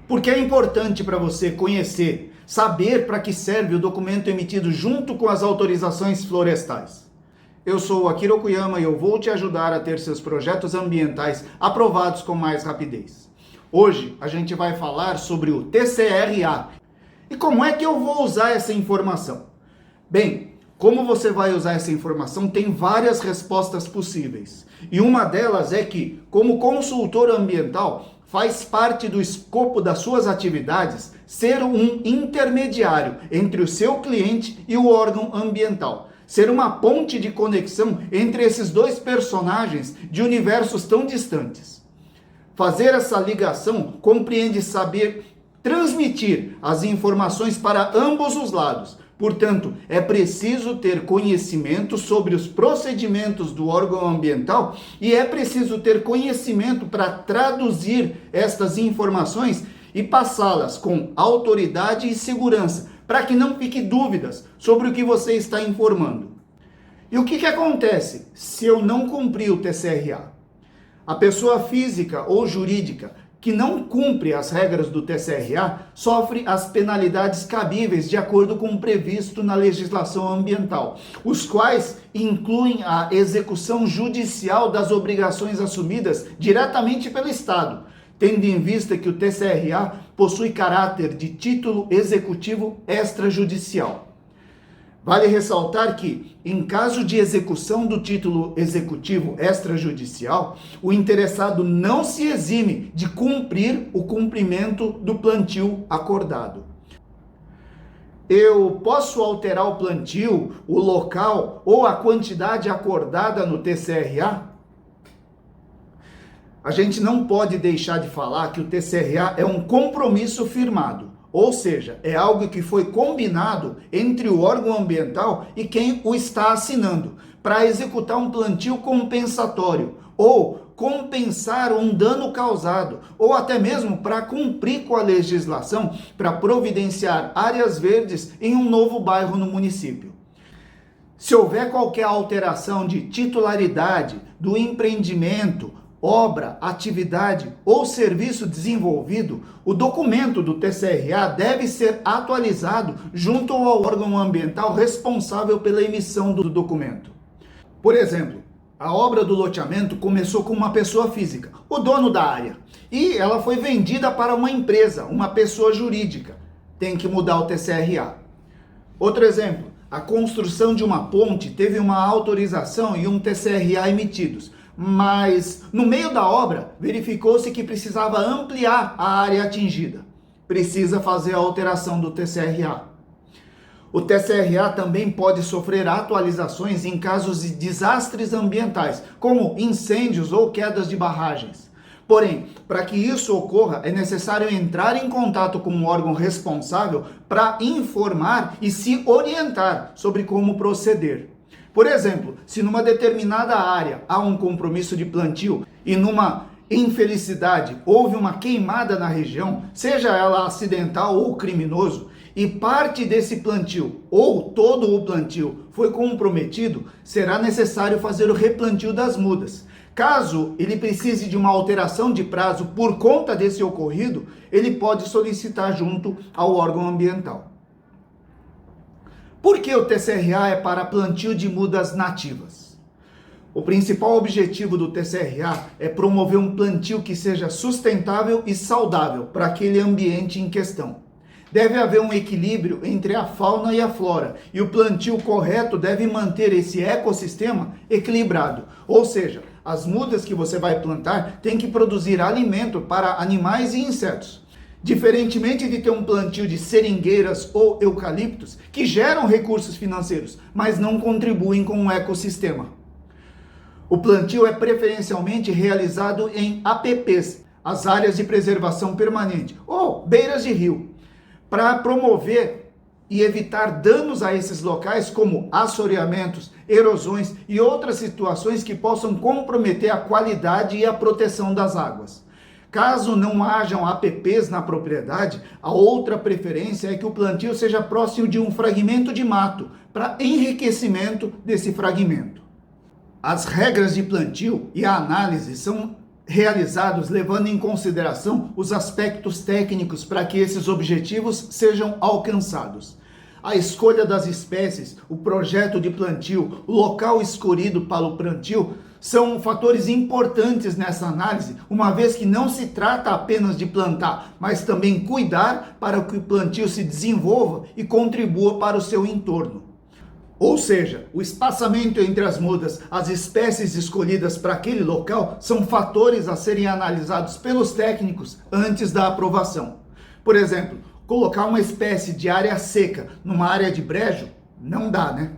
Porque é importante para você conhecer, saber para que serve o documento emitido junto com as autorizações florestais. Eu sou o Akira Okuyama e eu vou te ajudar a ter seus projetos ambientais aprovados com mais rapidez. Hoje a gente vai falar sobre o TCRA. E como é que eu vou usar essa informação? Bem, como você vai usar essa informação, tem várias respostas possíveis. E uma delas é que, como consultor ambiental, faz parte do escopo das suas atividades ser um intermediário entre o seu cliente e o órgão ambiental. Ser uma ponte de conexão entre esses dois personagens de universos tão distantes. Fazer essa ligação compreende saber transmitir as informações para ambos os lados. Portanto, é preciso ter conhecimento sobre os procedimentos do órgão ambiental e é preciso ter conhecimento para traduzir estas informações e passá-las com autoridade e segurança, para que não fique dúvidas sobre o que você está informando. E o que acontece se eu não cumprir o TCRA? A pessoa física ou jurídica que não cumpre as regras do TCRA sofre as penalidades cabíveis de acordo com o previsto na legislação ambiental, os quais incluem a execução judicial das obrigações assumidas diretamente pelo Estado, tendo em vista que o TCRA possui caráter de título executivo extrajudicial. Vale ressaltar que, em caso de execução do título executivo extrajudicial, o interessado não se exime de cumprir o cumprimento do plantio acordado. Eu posso alterar o plantio, o local ou a quantidade acordada no TCRA? A gente não pode deixar de falar que o TCRA é um compromisso firmado. Ou seja, é algo que foi combinado entre o órgão ambiental e quem o está assinando, para executar um plantio compensatório, ou compensar um dano causado, ou até mesmo para cumprir com a legislação, para providenciar áreas verdes em um novo bairro no município. Se houver qualquer alteração de titularidade do empreendimento, obra, atividade ou serviço desenvolvido, o documento do TCRA deve ser atualizado junto ao órgão ambiental responsável pela emissão do documento. Por exemplo, a obra do loteamento começou com uma pessoa física, o dono da área, e ela foi vendida para uma empresa, uma pessoa jurídica. Tem que mudar o TCRA. Outro exemplo, a construção de uma ponte teve uma autorização e um TCRA emitidos, mas no meio da obra verificou-se que precisava ampliar a área atingida. Precisa fazer a alteração do TCRA. O TCRA também pode sofrer atualizações em casos de desastres ambientais, como incêndios ou quedas de barragens. Porém, para que isso ocorra, é necessário entrar em contato com o órgão responsável para informar e se orientar sobre como proceder. Por exemplo, se numa determinada área há um compromisso de plantio e numa infelicidade houve uma queimada na região, seja ela acidental ou criminoso, e parte desse plantio ou todo o plantio foi comprometido, será necessário fazer o replantio das mudas. Caso ele precise de uma alteração de prazo por conta desse ocorrido, ele pode solicitar junto ao órgão ambiental. Por que o TCRA é para plantio de mudas nativas? O principal objetivo do TCRA é promover um plantio que seja sustentável e saudável para aquele ambiente em questão. Deve haver um equilíbrio entre a fauna e a flora, e o plantio correto deve manter esse ecossistema equilibrado. Ou seja, as mudas que você vai plantar têm que produzir alimento para animais e insetos. Diferentemente de ter um plantio de seringueiras ou eucaliptos, que geram recursos financeiros, mas não contribuem com o ecossistema. O plantio é preferencialmente realizado em APPs, as áreas de preservação permanente, ou beiras de rio, para promover e evitar danos a esses locais, como assoreamentos, erosões e outras situações que possam comprometer a qualidade e a proteção das águas. Caso não hajam APPs na propriedade, a outra preferência é que o plantio seja próximo de um fragmento de mato, para enriquecimento desse fragmento. As regras de plantio e a análise são realizados levando em consideração os aspectos técnicos para que esses objetivos sejam alcançados. A escolha das espécies, o projeto de plantio, o local escolhido para o plantio são fatores importantes nessa análise, uma vez que não se trata apenas de plantar, mas também cuidar para que o plantio se desenvolva e contribua para o seu entorno. Ou seja, o espaçamento entre as mudas, as espécies escolhidas para aquele local, são fatores a serem analisados pelos técnicos antes da aprovação. Por exemplo, colocar uma espécie de área seca numa área de brejo, não dá, né?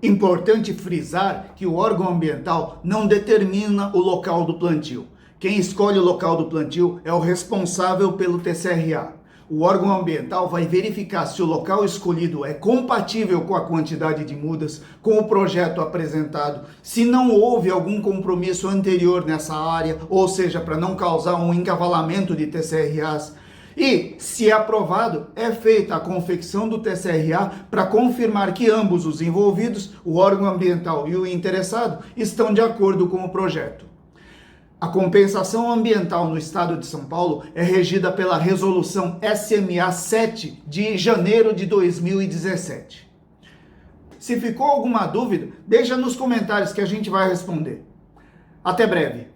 Importante frisar que o órgão ambiental não determina o local do plantio. Quem escolhe o local do plantio é o responsável pelo TCRA. O órgão ambiental vai verificar se o local escolhido é compatível com a quantidade de mudas, com o projeto apresentado, se não houve algum compromisso anterior nessa área, ou seja, para não causar um encavalamento de TCRAs. E, se aprovado, é feita a confecção do TCRA para confirmar que ambos os envolvidos, o órgão ambiental e o interessado, estão de acordo com o projeto. A compensação ambiental no estado de São Paulo é regida pela Resolução SMA 7 de janeiro de 2017. Se ficou alguma dúvida, deixa nos comentários que a gente vai responder. Até breve!